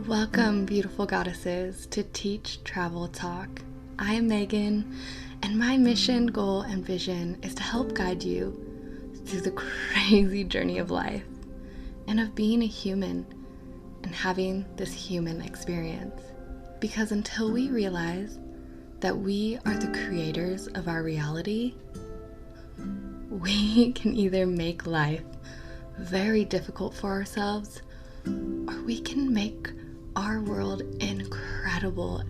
Welcome, beautiful goddesses, to Teach, Travel, Talk. I am Megan, and my mission, goal, and vision is to help guide you through the crazy journey of life and of being a human and having this human experience. Because until we realize that we are the creators of our reality, we can either make life very difficult for ourselves, or we can make our world incredible.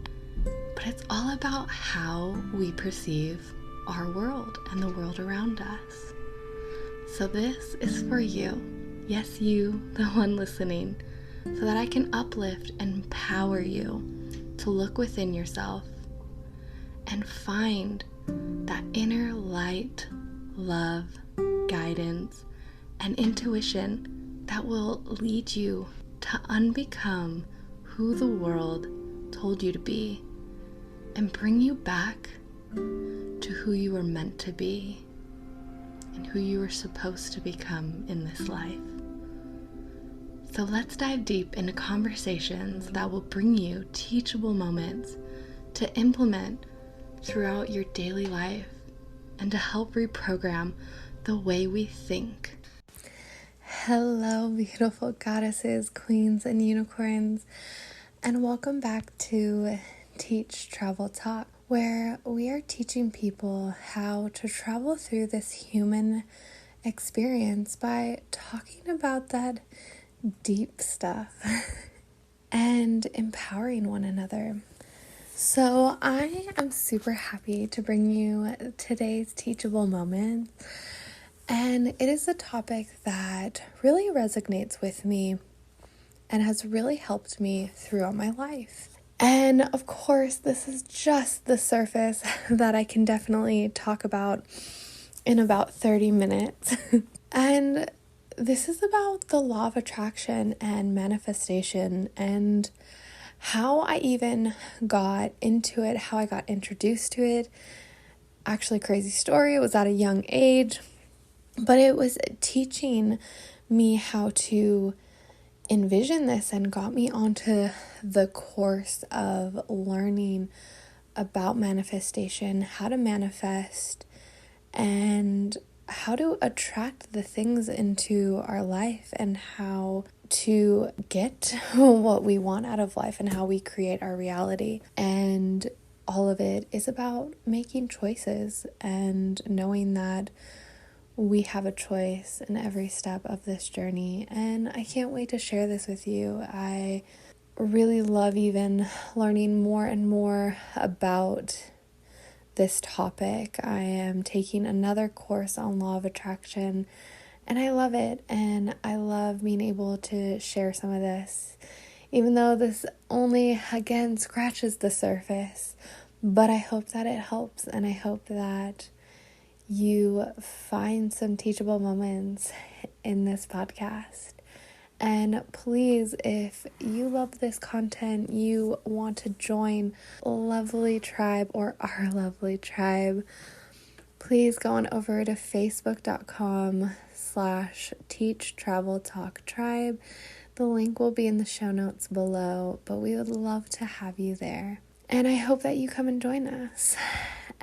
But it's all about how we perceive our world and the world around us. So this is for you. Yes, you, the one listening, so that I can uplift and empower you to look within yourself and find that inner light, love, guidance, and intuition that will lead you to unbecome who the world told you to be and bring you back to who you were meant to be and who you were supposed to become in this life. So let's dive deep into conversations that will bring you teachable moments to implement throughout your daily life and to help reprogram the way we think. Hello, beautiful goddesses, queens, and unicorns, and welcome back to Teach, Travel, Talk, where we are teaching people how to travel through this human experience by talking about that deep stuff and empowering one another. So I am super happy to bring you today's teachable moment. And it is a topic that really resonates with me and has really helped me throughout my life. And of course, this is just the surface that I can definitely talk about in about 30 minutes. And this is about the law of attraction and manifestation and how I even got into it, how I got introduced to it. Actually, crazy story. It was at a young age. But it was teaching me how to envision this and got me onto the course of learning about manifestation, how to manifest, and how to attract the things into our life and how to get what we want out of life and how we create our reality. And all of it is about making choices and knowing that we have a choice in every step of this journey, and I can't wait to share this with you. I really love even learning more and more about this topic. I am taking another course on law of attraction, and I love it, and I love being able to share some of this, even though this only, again, scratches the surface. But I hope that it helps, and I hope that you find some teachable moments in this podcast. And please, if you love this content, you want to join Lovely Tribe or our Lovely Tribe, please go on over to facebook.com/TEACH.TRAVEL.TALK tribe. The link will be in the show notes below, but we would love to have you there. And I hope that you come and join us.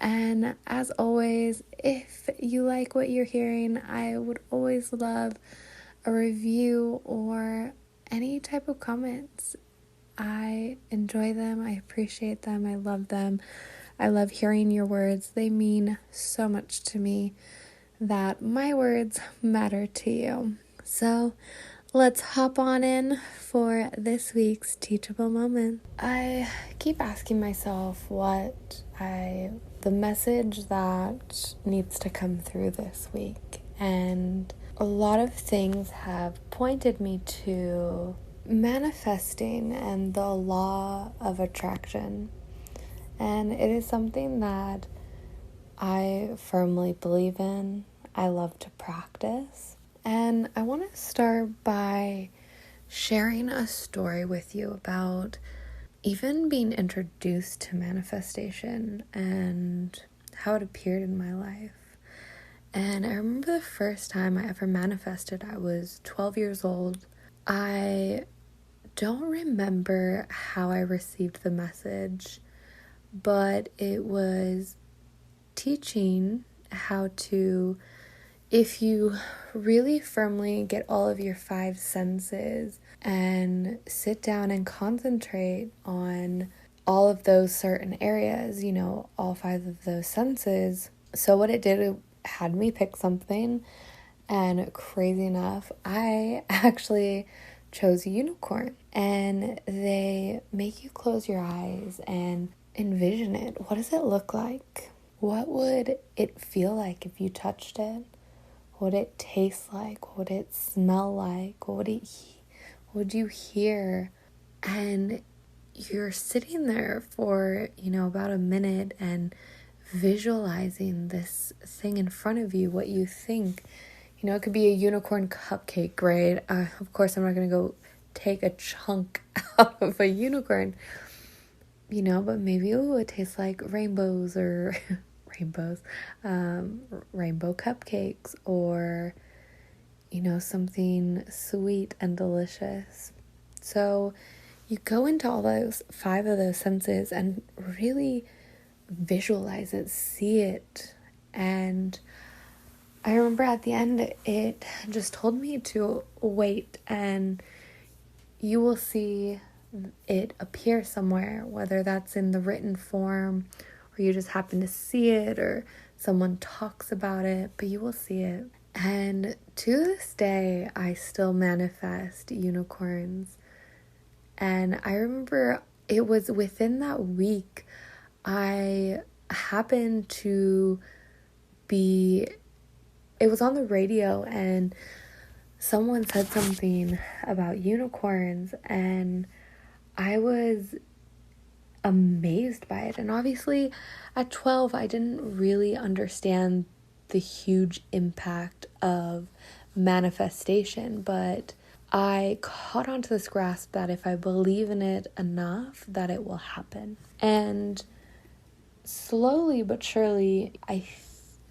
And as always, if you like what you're hearing, I would always love a review or any type of comments. I enjoy them. I appreciate them. I love them. I love hearing your words. They mean so much to me that my words matter to you. So let's hop on in for this week's teachable moment. I keep asking myself the message that needs to come through this week. And a lot of things have pointed me to manifesting and the law of attraction. And it is something that I firmly believe in. I love to practice. And I want to start by sharing a story with you about even being introduced to manifestation and how it appeared in my life. And I remember the first time I ever manifested, I was 12 years old. I don't remember how I received the message, but it was teaching how to, if you really firmly get all of your 5 senses and sit down and concentrate on all of those certain areas, all 5 of those senses. So what it did, it had me pick something, and crazy enough, I actually chose unicorn. And they make you close your eyes and envision it. What does it look like? What would it feel like if you touched it? What would it taste like? What would it smell like? What would you hear? And you're sitting there for, about a minute and visualizing this thing in front of you, what you think. It could be a unicorn cupcake, right? Of course, I'm not going to go take a chunk out of a unicorn, but maybe it would taste like rainbows or rainbow cupcakes, or, something sweet and delicious. So you go into all those 5 of those senses and really visualize it, see it. And I remember at the end, it just told me to wait, and you will see it appear somewhere, whether that's in the written form or you just happen to see it or someone talks about it, but you will see it. And to this day, I still manifest unicorns. And I remember it was within that week, I happened to it was on the radio, and someone said something about unicorns, and I was amazed by it. And obviously at 12, I didn't really understand the huge impact of manifestation, but I caught onto this grasp that if I believe in it enough, that it will happen. And slowly but surely,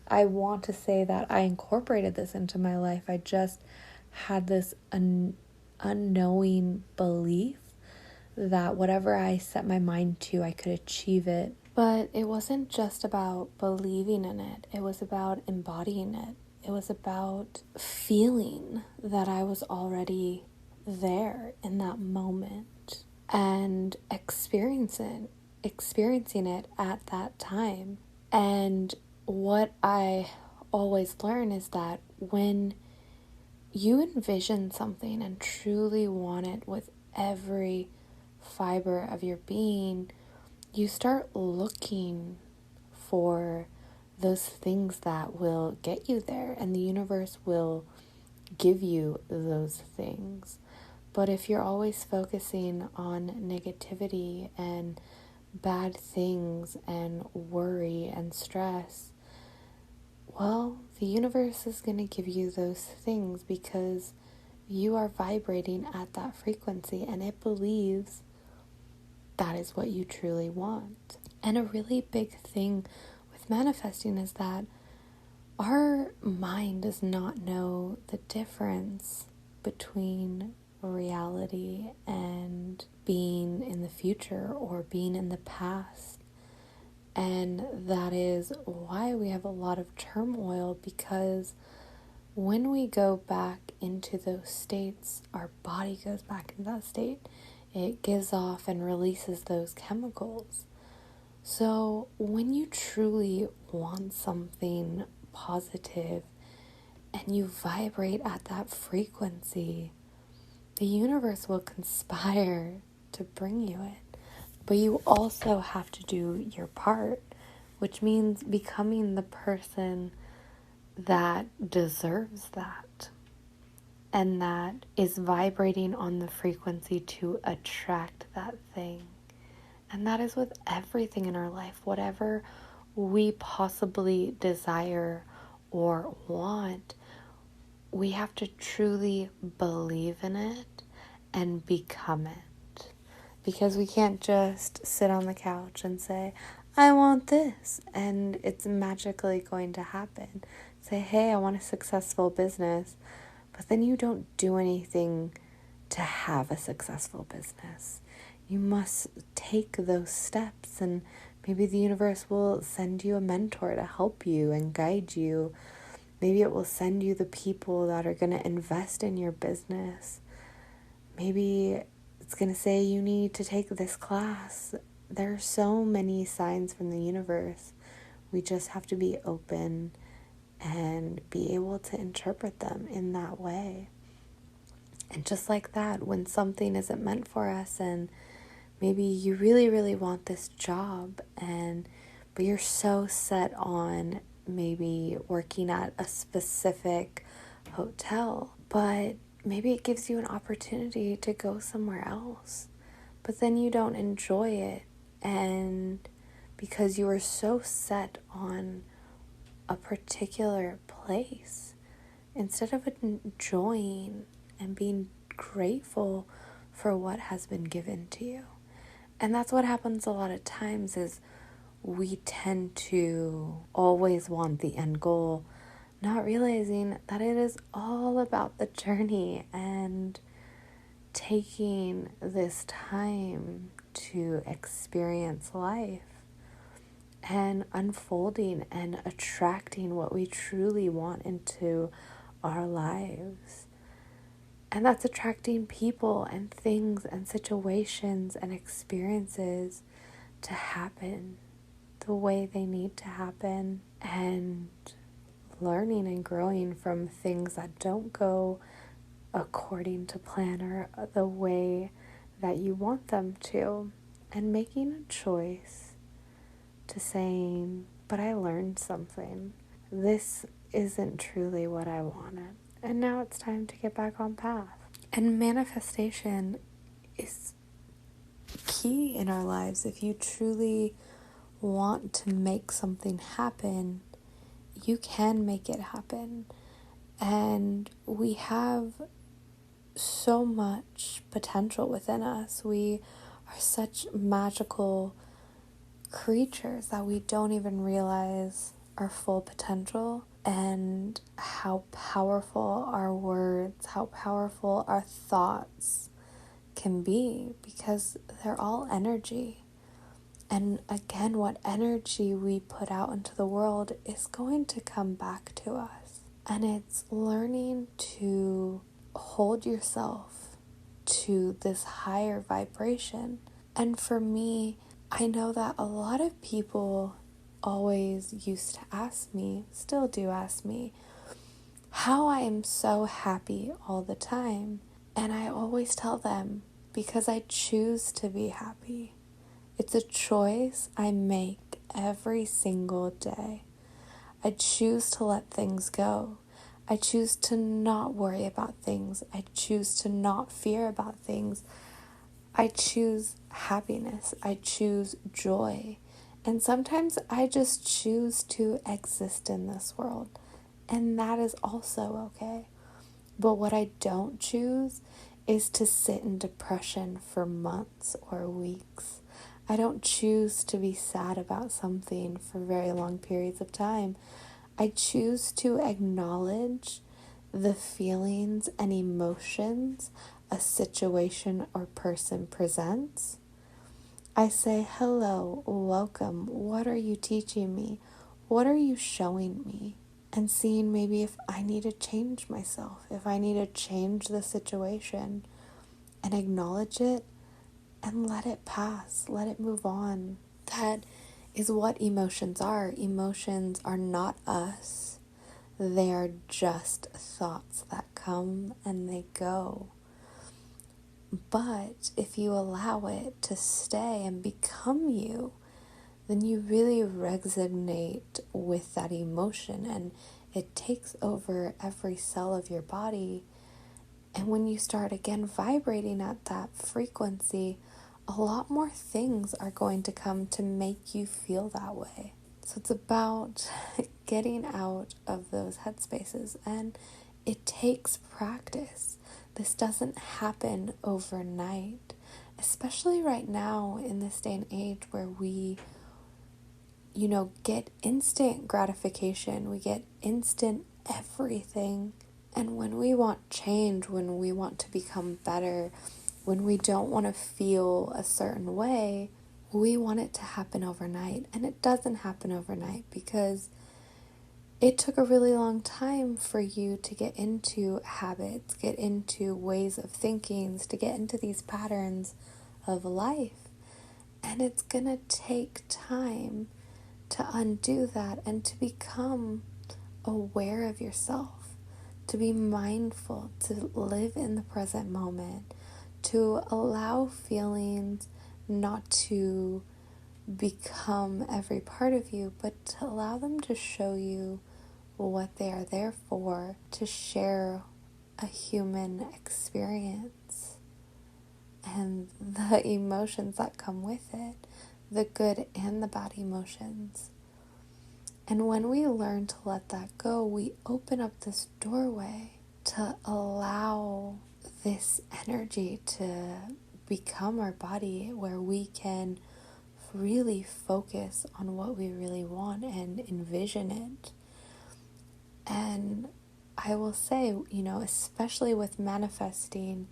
I want to say that I incorporated this into my life. I just had this unknowing belief that whatever I set my mind to, I could achieve it. But it wasn't just about believing in it. It was about embodying it. It was about feeling that I was already there in that moment and experiencing it at that time. And what I always learn is that when you envision something and truly want it with every fiber of your being, you start looking for those things that will get you there, and the universe will give you those things. But if you're always focusing on negativity and bad things and worry and stress, well, the universe is going to give you those things because you are vibrating at that frequency, and it believes that is what you truly want. And a really big thing with manifesting is that our mind does not know the difference between reality and being in the future or being in the past. And that is why we have a lot of turmoil, because when we go back into those states, our body goes back into that state. It gives off and releases those chemicals. So when you truly want something positive and you vibrate at that frequency, the universe will conspire to bring you it. But you also have to do your part, which means becoming the person that deserves that and that is vibrating on the frequency to attract that thing. And that is with everything in our life. Whatever we possibly desire or want, we have to truly believe in it and become it. Because we can't just sit on the couch and say, I want this, and it's magically going to happen. Say, hey, I want a successful business, but then you don't do anything to have a successful business. You must take those steps, and maybe the universe will send you a mentor to help you and guide you. Maybe it will send you the people that are going to invest in your business. Maybe it's going to say you need to take this class. There are so many signs from the universe. We just have to be open and be able to interpret them in that way. And just like that, when something isn't meant for us, and maybe you really, really want this job, but you're so set on maybe working at a specific hotel, but maybe it gives you an opportunity to go somewhere else, but then you don't enjoy it, and because you are so set on a particular place, instead of enjoying and being grateful for what has been given to you. And that's what happens a lot of times, is we tend to always want the end goal, not realizing that it is all about the journey and taking this time to experience life and unfolding and attracting what we truly want into our lives. And that's attracting people and things and situations and experiences to happen the way they need to happen, and learning and growing from things that don't go according to plan or the way that you want them to, and making a choice to saying, but I learned something. This isn't truly what I wanted, and now it's time to get back on path. And manifestation is key in our lives. If you truly want to make something happen, you can make it happen. And we have so much potential within us. We are such magical creatures that we don't even realize our full potential, and how powerful our words, how powerful our thoughts can be, because they're all energy. And again, what energy we put out into the world is going to come back to us. And it's learning to hold yourself to this higher vibration. And for me, I know that a lot of people always used to ask me, still do ask me, how I am so happy all the time. And I always tell them, because I choose to be happy. It's a choice I make every single day. I choose to let things go. I choose to not worry about things. I choose to not fear about things. I choose happiness. I choose joy. And sometimes I just choose to exist in this world. And that is also okay. But what I don't choose is to sit in depression for months or weeks. I don't choose to be sad about something for very long periods of time. I choose to acknowledge the feelings and emotions a situation or person presents. I say, hello, welcome, what are you teaching me? What are you showing me? And seeing maybe if I need to change myself, if I need to change the situation, and acknowledge it and let it pass, let it move on. That is what emotions are. Emotions are not us. They are just thoughts that come and they go. But if you allow it to stay and become you, then you really resonate with that emotion, and it takes over every cell of your body. And when you start again vibrating at that frequency, a lot more things are going to come to make you feel that way. So it's about getting out of those headspaces, and it takes practice. This doesn't happen overnight, especially right now in this day and age where we, get instant gratification. We get instant everything. And when we want change, when we want to become better, when we don't want to feel a certain way, we want it to happen overnight. And it doesn't happen overnight because it took a really long time for you to get into habits, get into ways of thinking, to get into these patterns of life. And it's going to take time to undo that and to become aware of yourself, to be mindful, to live in the present moment, to allow feelings not to become every part of you, but to allow them to show you what they are there for, to share a human experience and the emotions that come with it, the good and the bad emotions. And when we learn to let that go, we open up this doorway to allow this energy to become our body, where we can really focus on what we really want and envision it. And I will say, especially with manifesting,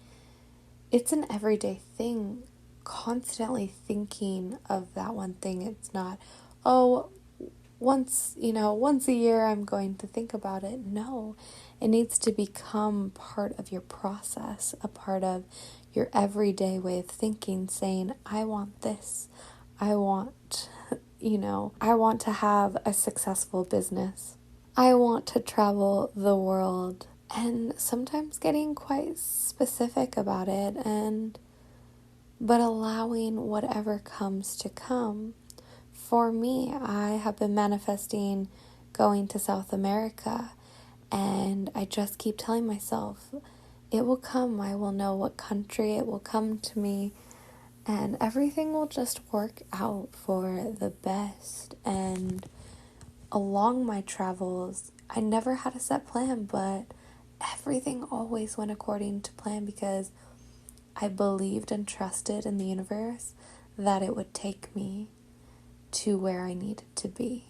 it's an everyday thing, constantly thinking of that one thing. It's not, once a year I'm going to think about it. No, it needs to become part of your process, a part of your everyday way of thinking, saying, I want this. I want to have a successful business. I want to travel the world. And sometimes getting quite specific about it, but allowing whatever comes to come. For me, I have been manifesting going to South America, and I just keep telling myself, it will come. I will know what country it will come to me, and everything will just work out for the best. And along my travels, I never had a set plan, but everything always went according to plan because I believed and trusted in the universe that it would take me to where I needed to be,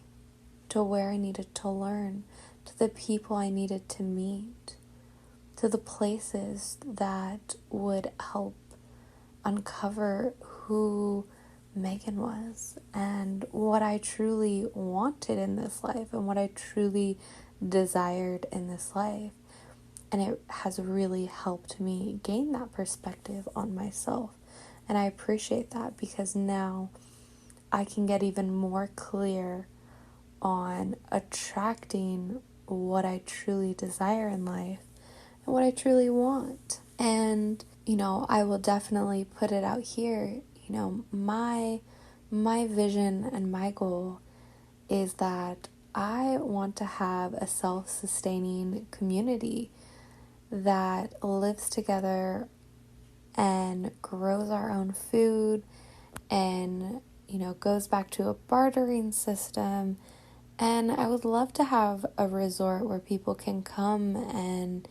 to where I needed to learn, to the people I needed to meet, to the places that would help uncover who Megan was and what I truly wanted in this life and what I truly desired in this life. And it has really helped me gain that perspective on myself. And I appreciate that because now I can get even more clear on attracting what I truly desire in life and what I truly want. And, I will definitely put it out here. My vision and my goal is that I want to have a self-sustaining community that lives together and grows our own food and, goes back to a bartering system. And I would love to have a resort where people can come and,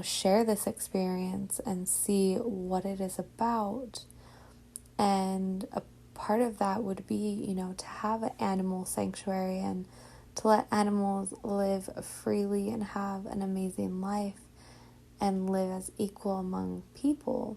share this experience and see what it is about. And a part of that would be, to have an animal sanctuary and to let animals live freely and have an amazing life and live as equal among people.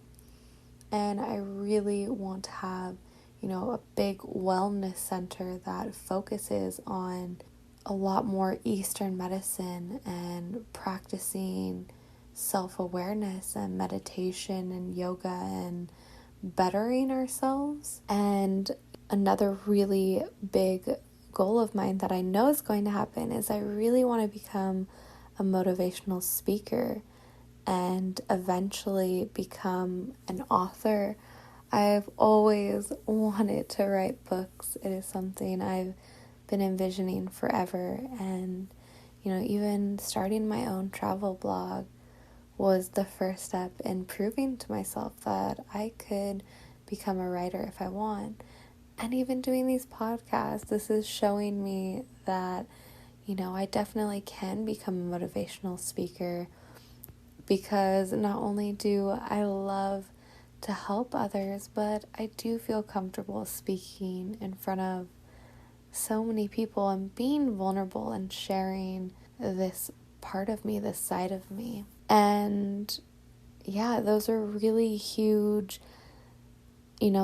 And I really want to have, a big wellness center that focuses on a lot more Eastern medicine and practicing self-awareness and meditation and yoga and bettering ourselves. And another really big goal of mine that I know is going to happen is I really want to become a motivational speaker and eventually become an author. I've always wanted to write books. It is something I've been envisioning forever. And, even starting my own travel blog was the first step in proving to myself that I could become a writer if I want. And even doing these podcasts, this is showing me that, I definitely can become a motivational speaker, because not only do I love to help others, but I do feel comfortable speaking in front of so many people and being vulnerable and sharing this part of me, this side of me. And yeah, those are really huge,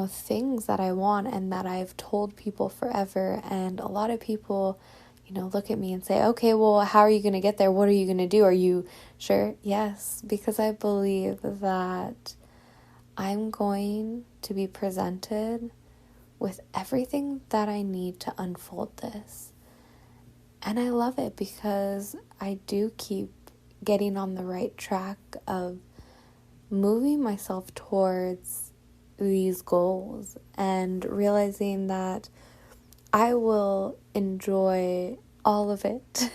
things that I want and that I've told people forever. And a lot of people, look at me and say, okay, well, how are you going to get there? What are you going to do? Are you sure? Yes, because I believe that I'm going to be presented with everything that I need to unfold this. And I love it because I do keep getting on the right track of moving myself towards these goals and realizing that I will enjoy all of it.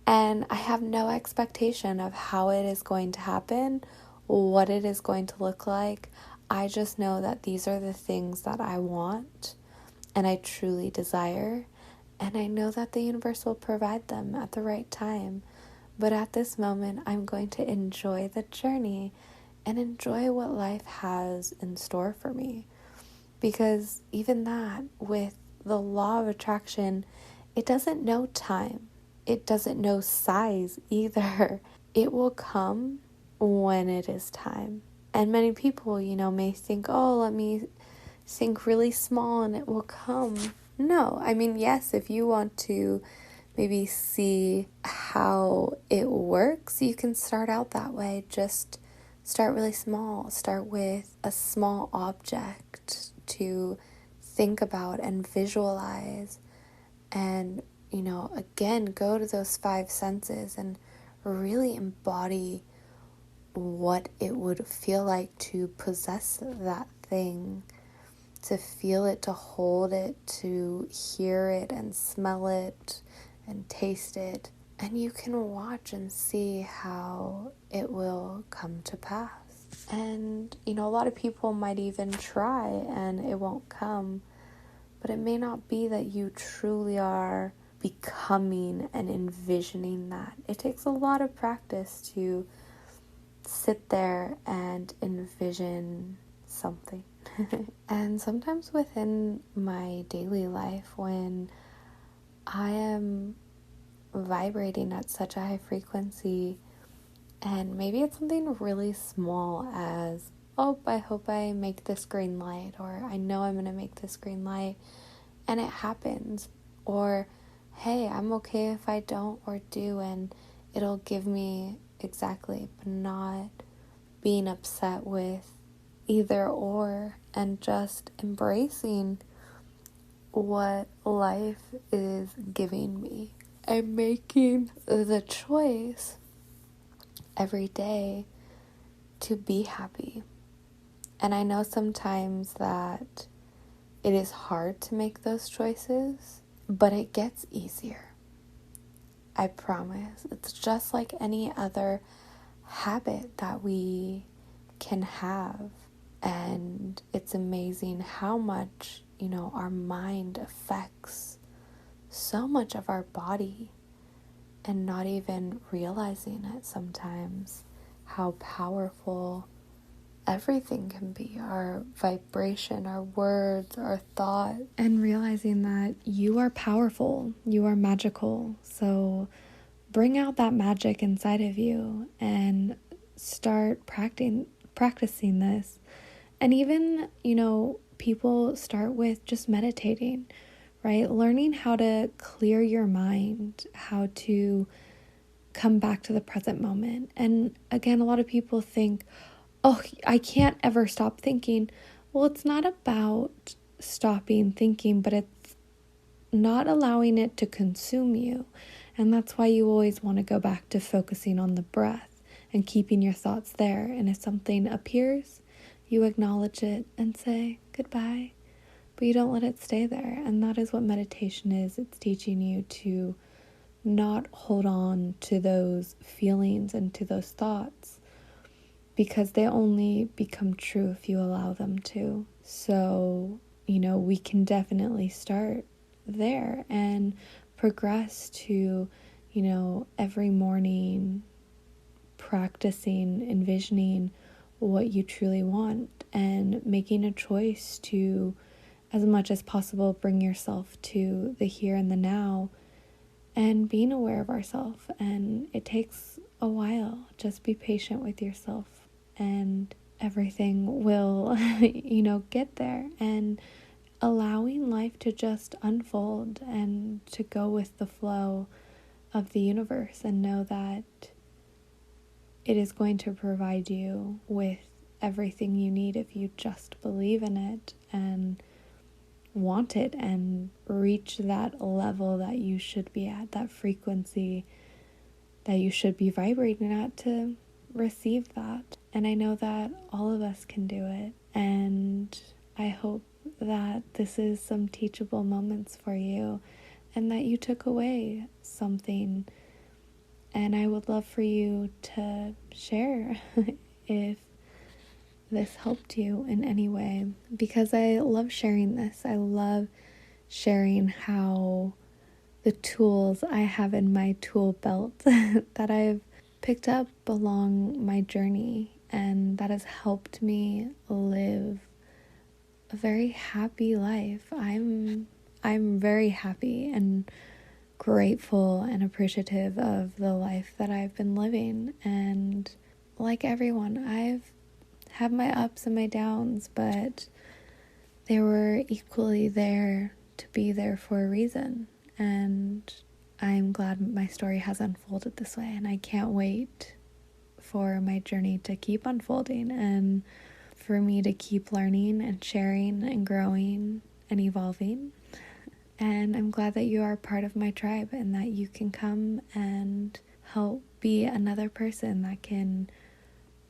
And I have no expectation of how it is going to happen, what it is going to look like. I just know that these are the things that I want and I truly desire. And I know that the universe will provide them at the right time. But at this moment, I'm going to enjoy the journey and enjoy what life has in store for me. Because even that, with the law of attraction, it doesn't know time. It doesn't know size either. It will come when it is time. And many people, may think, oh, let me think really small and it will come. No, I mean, yes, if you want to maybe see how it works, you can start out that way. Just start really small. Start with a small object to think about and visualize. And, again, go to those 5 senses and really embody what it would feel like to possess that thing, to feel it, to hold it, to hear it and smell it and taste it. And you can watch and see how it will come to pass. And, a lot of people might even try and it won't come. But it may not be that you truly are becoming and envisioning that. It takes a lot of practice to sit there and envision something. And sometimes within my daily life, when I am vibrating at such a high frequency, and maybe it's something really small as, oh, I hope I make this green light, or I know I'm going to make this green light, and it happens. Or, hey, I'm okay if I don't or do, and it'll give me exactly, but not being upset with either or, and just embracing what life is giving me. I'm making the choice every day to be happy. And I know sometimes that it is hard to make those choices, but it gets easier. I promise. It's just like any other habit that we can have. And it's amazing how much, our mind affects so much of our body, and not even realizing it sometimes, how powerful everything can be. Our vibration, our words, our thought. And realizing that you are powerful, you are magical. So bring out that magic inside of you and start practicing this. And even, people start with just meditating, right? Learning how to clear your mind, how to come back to the present moment. And again, a lot of people think, oh, I can't ever stop thinking. Well, it's not about stopping thinking, but it's not allowing it to consume you. And that's why you always want to go back to focusing on the breath and keeping your thoughts there. And if something appears, you acknowledge it and say goodbye, but you don't let it stay there. And that is what meditation is. It's teaching you to not hold on to those feelings and to those thoughts, because they only become true if you allow them to. So, we can definitely start there and progress to, every morning practicing, envisioning what you truly want and making a choice to, as much as possible, bring yourself to the here and the now and being aware of ourselves. And it takes a while. Just be patient with yourself, and everything will, get there. And allowing life to just unfold and to go with the flow of the universe, and know that it is going to provide you with everything you need if you just believe in it and want it and reach that level that you should be at, that frequency that you should be vibrating at to receive that. And I know that all of us can do it. And I hope that this is some teachable moments for you and that you took away something. And I would love for you to share if this helped you in any way, because I love sharing this. I love sharing how the tools I have in my tool belt that I've picked up along my journey, and that has helped me live a very happy life. I'm very happy and grateful and appreciative of the life that I've been living. And like everyone, I've had my ups and my downs, but they were equally there to be there for a reason. And I'm glad my story has unfolded this way, and I can't wait for my journey to keep unfolding and for me to keep learning and sharing and growing and evolving. And I'm glad that you are part of my tribe and that you can come and help be another person that can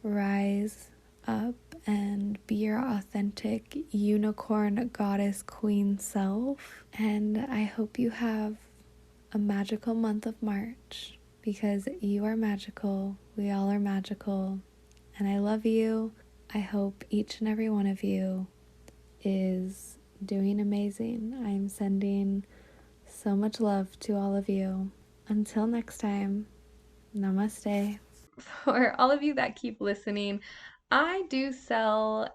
rise up and be your authentic unicorn goddess queen self. And I hope you have a magical month of March, because you are magical. We all are magical. And I love you. I hope each and every one of you is doing amazing. I'm sending so much love to all of you. Until next time, namaste. For all of you that keep listening, I do sell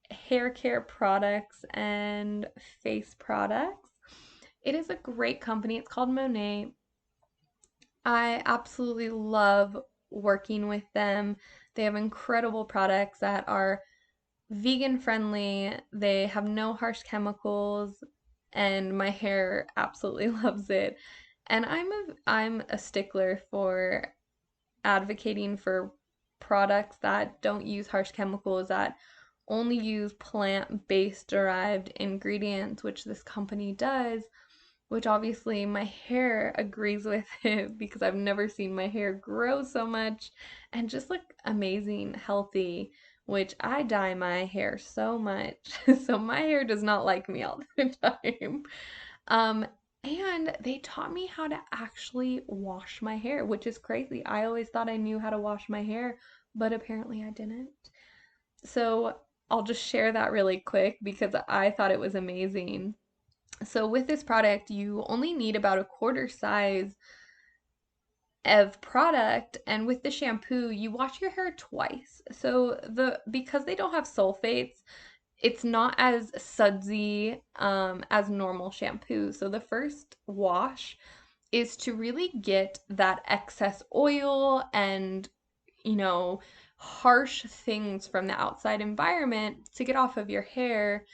hair care products and face products. It is a great company. It's called Monet. I absolutely love working with them. They have incredible products that are vegan friendly. They have no harsh chemicals, and my hair absolutely loves it. And I'm a stickler for advocating for products that don't use harsh chemicals, that only use plant-based derived ingredients, which this company does, which obviously my hair agrees with it because I've never seen my hair grow so much and just look amazing, healthy, which I dye my hair so much. So my hair does not like me all the time. Um, and they taught me how to actually wash my hair, which is crazy. I always thought I knew how to wash my hair, but apparently I didn't. So I'll just share that really quick because I thought it was amazing. So with this product, you only need about a quarter size of product, and with the shampoo, you wash your hair twice. So because they don't have sulfates, it's not as sudsy as normal shampoo. So the first wash is to really get that excess oil and, harsh things from the outside environment to get off of your hair.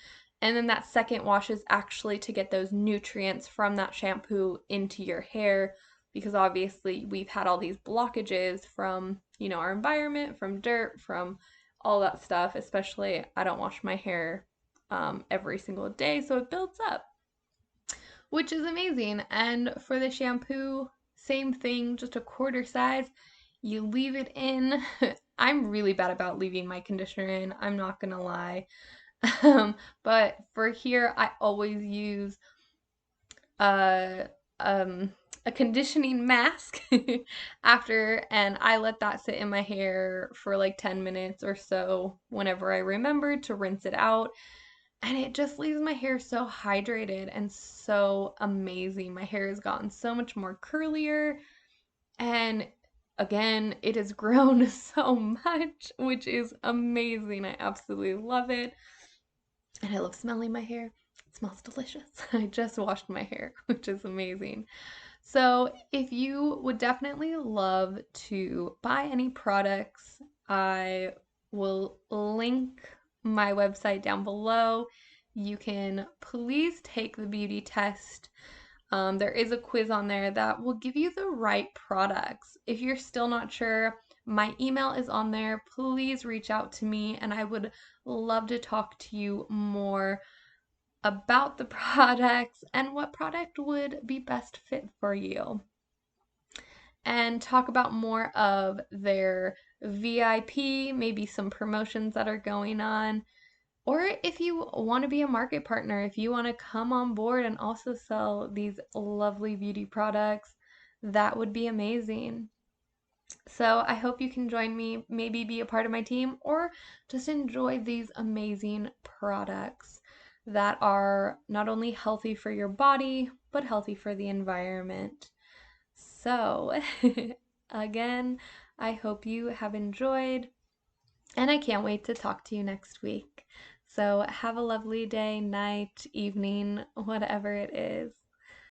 And then that second wash is actually to get those nutrients from that shampoo into your hair, because obviously we've had all these blockages from, our environment, from dirt, from all that stuff. Especially, I don't wash my hair every single day, so it builds up, which is amazing. And for the shampoo, same thing, just a quarter size. You leave it in. I'm really bad about leaving my conditioner in, I'm not gonna lie. But for here, I always use a um a conditioning mask after, and I let that sit in my hair for like 10 minutes or so whenever I remember to rinse it out. And it just leaves my hair so hydrated and so amazing. My hair has gotten so much more curlier, and again, it has grown so much, which is amazing. I absolutely love it. And I love smelling my hair. It smells delicious. I just washed my hair, which is amazing. So, if you would definitely love to buy any products, I will link my website down below. You can please take the beauty test. There is a quiz on there that will give you the right products. If you're still not sure, my email is on there. Please reach out to me, and I would love to talk to you more about the products and what product would be best fit for you, and talk about more of their VIP, maybe some promotions that are going on. Or if you want to be a market partner, if you want to come on board and also sell these lovely beauty products, that would be amazing. So I hope you can join me, maybe be a part of my team, or just enjoy these amazing products that are not only healthy for your body, but healthy for the environment. So, again, I hope you have enjoyed, and I can't wait to talk to you next week. So, have a lovely day, night, evening, whatever it is.